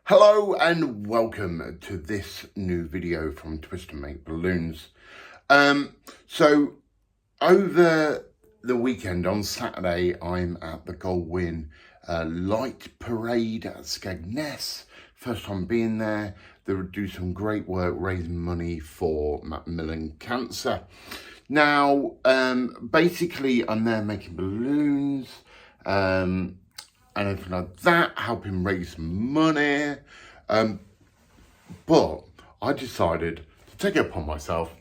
Hello and welcome to this new video from Twist and Make Balloons. So over the weekend on Saturday, I'm at the Goldwyn Light Parade at Skegness. First time being there. They do some great work raising money for Macmillan Cancer. Now, basically, I'm there making balloons. And everything like that, helping raise some money. But I decided to take it upon myself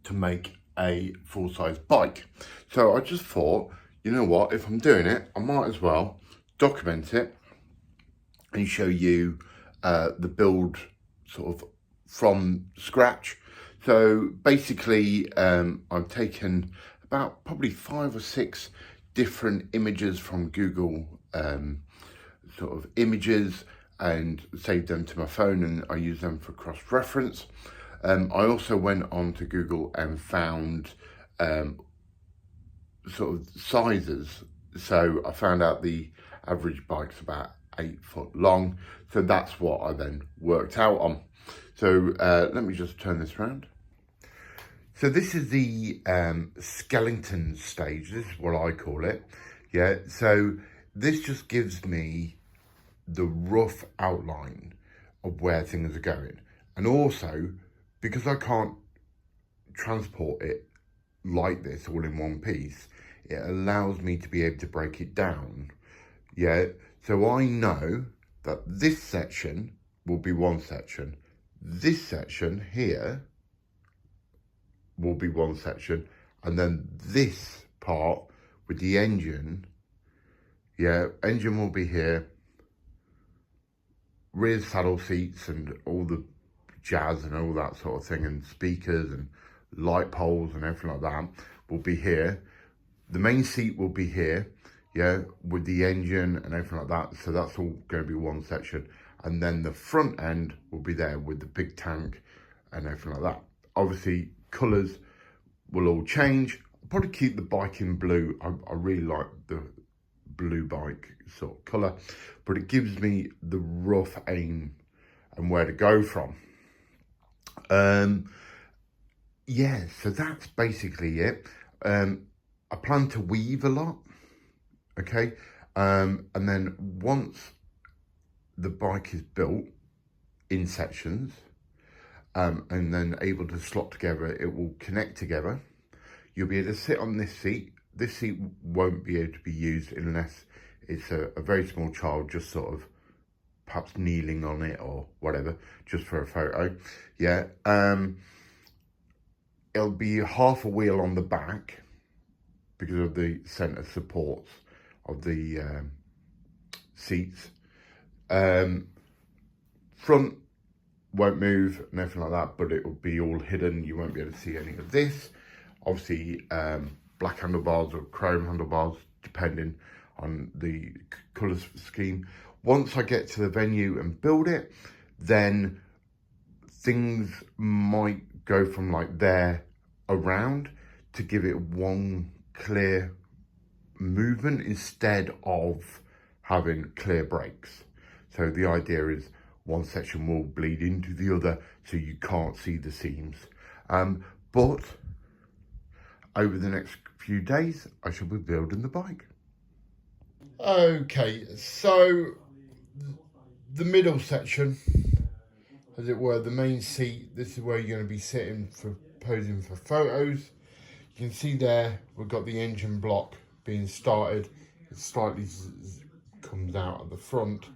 to make a full-size bike. So I just thought, you know what, if I'm doing it, I might as well document it and show you the build sort of from scratch. So basically, I've taken about probably 5 or 6 different images from Google sort of images and saved them to my phone, and I use them for cross-reference. I also went on to Google and found sort of sizes. So I found out the average bike's about 8 foot long. So that's what I then worked out on. So let me just turn this around. So this is the skeleton stage. This is what I call it. Yeah, so this just gives me the rough outline of where things are going. And also, because I can't transport it like this all in one piece, it allows me to be able to break it down. Yeah, so I know that this section will be one section. This section here will be one section, and then this part with the engine, engine will be here, rear saddle seats and all the jazz and all that sort of thing, and speakers and light poles and everything like that will be here. The main seat will be here, with the engine and everything like that. So that's all going to be one section, and then the front end will be there with the big tank and everything like that. Obviously, colours will all change. I'll probably keep the bike in blue. I really like the blue bike sort of colour, but it gives me the rough aim and where to go from. So that's basically it. I plan to weave a lot, okay? And then once the bike is built in sections, and then able to slot together, it will connect together. You'll be able to sit on this seat. This seat won't be able to be used unless it's a very small child, just sort of perhaps kneeling on it or whatever, just for a photo. It'll be half a wheel on the back because of the centre supports of the seats. Front won't move and everything like that, but it will be all hidden. You won't be able to see any of this. Obviously, black handlebars or chrome handlebars, depending on the colour scheme. Once I get to the venue and build it, then things might go from like there around to give it one clear movement instead of having clear breaks. So the idea is one section will bleed into the other, so you can't see the seams. But over the next few days, I shall be building the bike. Okay, so the middle section, as it were, the main seat, this is where you're going to be sitting for posing for photos. You can see there, we've got the engine block being started. It slightly comes out at the front.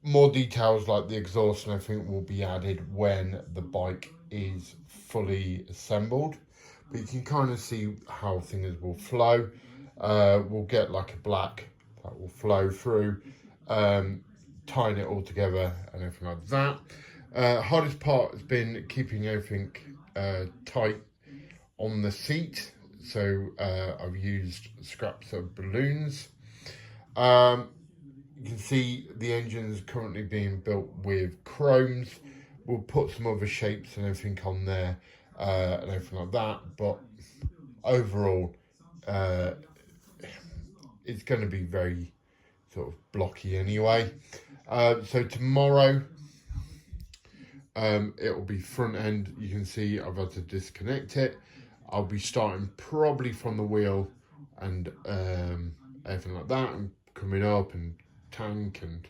More details like the exhaust and everything will be added when the bike is fully assembled. But you can kind of see how things will flow. We'll get like a black that will flow through, tying it all together and everything like that. Hardest part has been keeping everything tight on the seat. So I've used scraps of balloons. You can see the engine is currently being built with chromes. We'll put some other shapes and everything on there and everything like that. But overall, it's going to be very sort of blocky anyway. So tomorrow, it will be front end. You can see I've had to disconnect it. I'll be starting probably from the wheel and everything like that, and coming up and tank and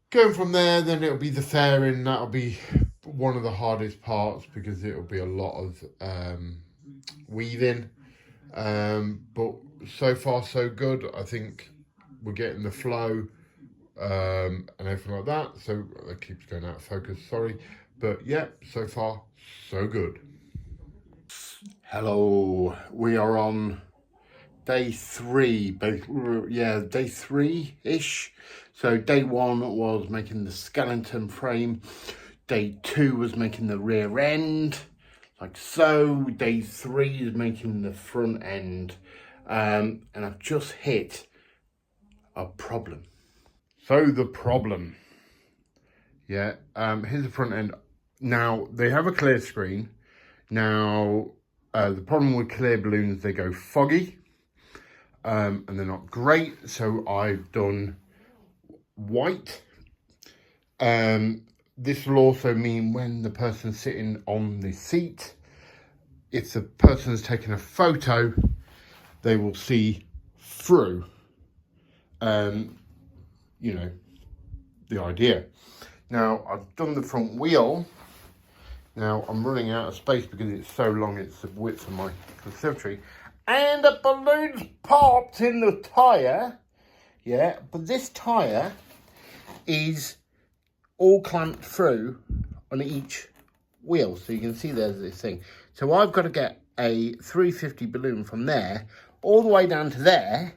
going from there. Then it'll be the fairing. That'll be one of the hardest parts because it'll be a lot of weaving. But so far so good. I think we're getting the flow and everything like that. So that keeps going out of focus, sorry. But yeah, so far so good. Hello, we are on day 3, day 3-ish. So day 1 was making the skeleton frame. Day 2 was making the rear end, like so. Day 3 is making the front end. And I've just hit a problem. So the problem, here's the front end. Now, they have a clear screen. Now, the problem with clear balloons, they go foggy, and they're not great. So I've done white. This will also mean when the person's sitting on the seat, if the person's taking a photo, they will see through, you know, the idea. Now, I've done the front wheel. Now, I'm running out of space because it's so long, it's the width of my conservatory. And a balloon's popped in the tyre. Yeah, but this tyre is all clamped through on each wheel. So you can see there's this thing. So I've got to get a 350 balloon from there all the way down to there,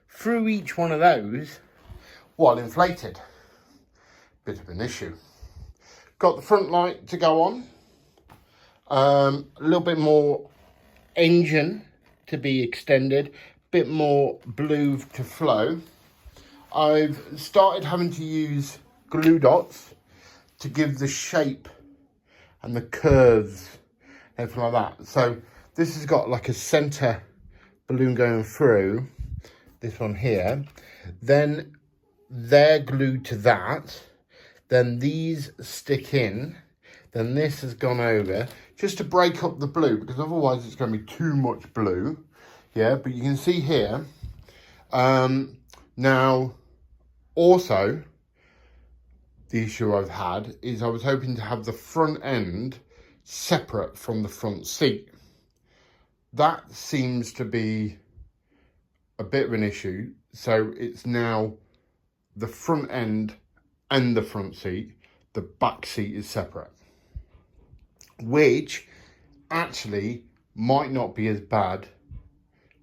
through each one of those, while inflated. Bit of an issue. Got the front light to go on. A little bit more engine to be extended. Bit more blue to flow. I've started having to use glue dots to give the shape and the curves, everything like that. So this has got like a center balloon going through, this one here. Then they're glued to that. Then these stick in. Then this has gone over just to break up the blue, because otherwise it's going to be too much blue. Yeah, but you can see here. Now, also, the issue I've had is I was hoping to have the front end separate from the front seat. That seems to be a bit of an issue. So it's now the front end and the front seat. The back seat is separate, which actually might not be as bad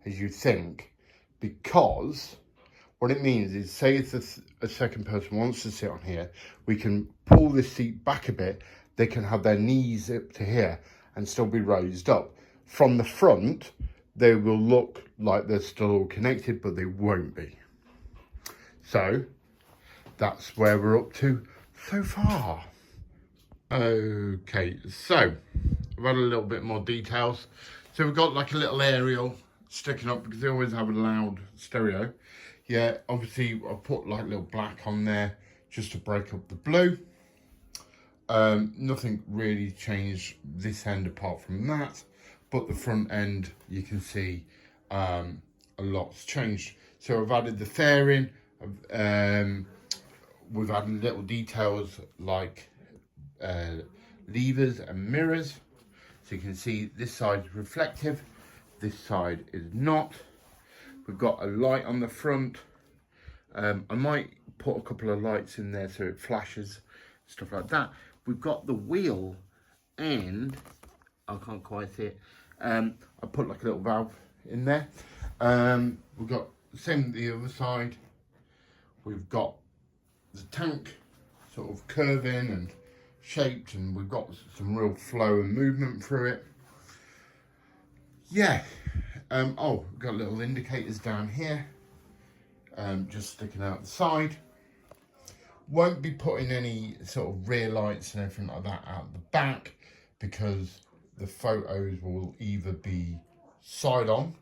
as you think, because what it means is, say if a second person wants to sit on here, we can pull this seat back a bit. They can have their knees up to here and still be raised up. From the front, they will look like they're still all connected, but they won't be. So that's where we're up to so far. Okay, so I've had a little bit more details. So we've got like a little aerial sticking up, because they always have a loud stereo. Yeah, obviously I put like little black on there just to break up the blue. Nothing really changed this end apart from that, but the front end, you can see a lot's changed. So I've added the fairing. We've added little details like levers and mirrors. So you can see this side is reflective, this side is not. We've got a light on the front. I might put a couple of lights in there so it flashes, stuff like that. We've got the wheel, and I can't quite see it. I put like a little valve in there. We've got the same with the other side. We've got the tank sort of curving and shaped, and we've got some real flow and movement through it. Yeah. Oh, we've got little indicators down here, just sticking out the side. Won't be putting any sort of rear lights and everything like that out the back, because the photos will either be side on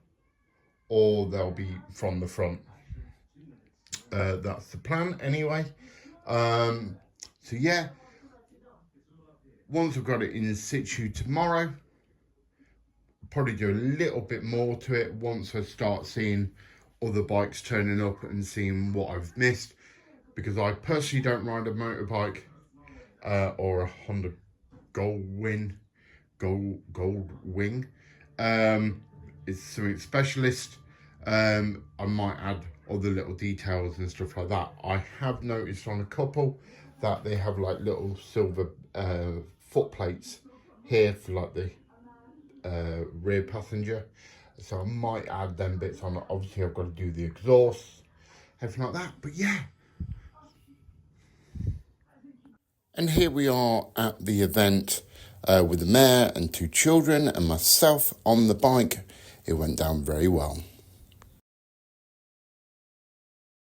or they'll be from the front. That's the plan anyway. So yeah, once I've got it in situ tomorrow, I'll probably do a little bit more to it once I start seeing other bikes turning up and seeing what I've missed, because I personally don't ride a motorbike or a Honda Goldwing. It's something specialist. I might add other little details and stuff like that. I have noticed on a couple that they have like little silver foot plates here for like the rear passenger, so I might add them bits on. Obviously I've got to do the exhaust, everything like that, but yeah. And here we are at the event with the mayor and 2 children and myself on the bike. It went down very well.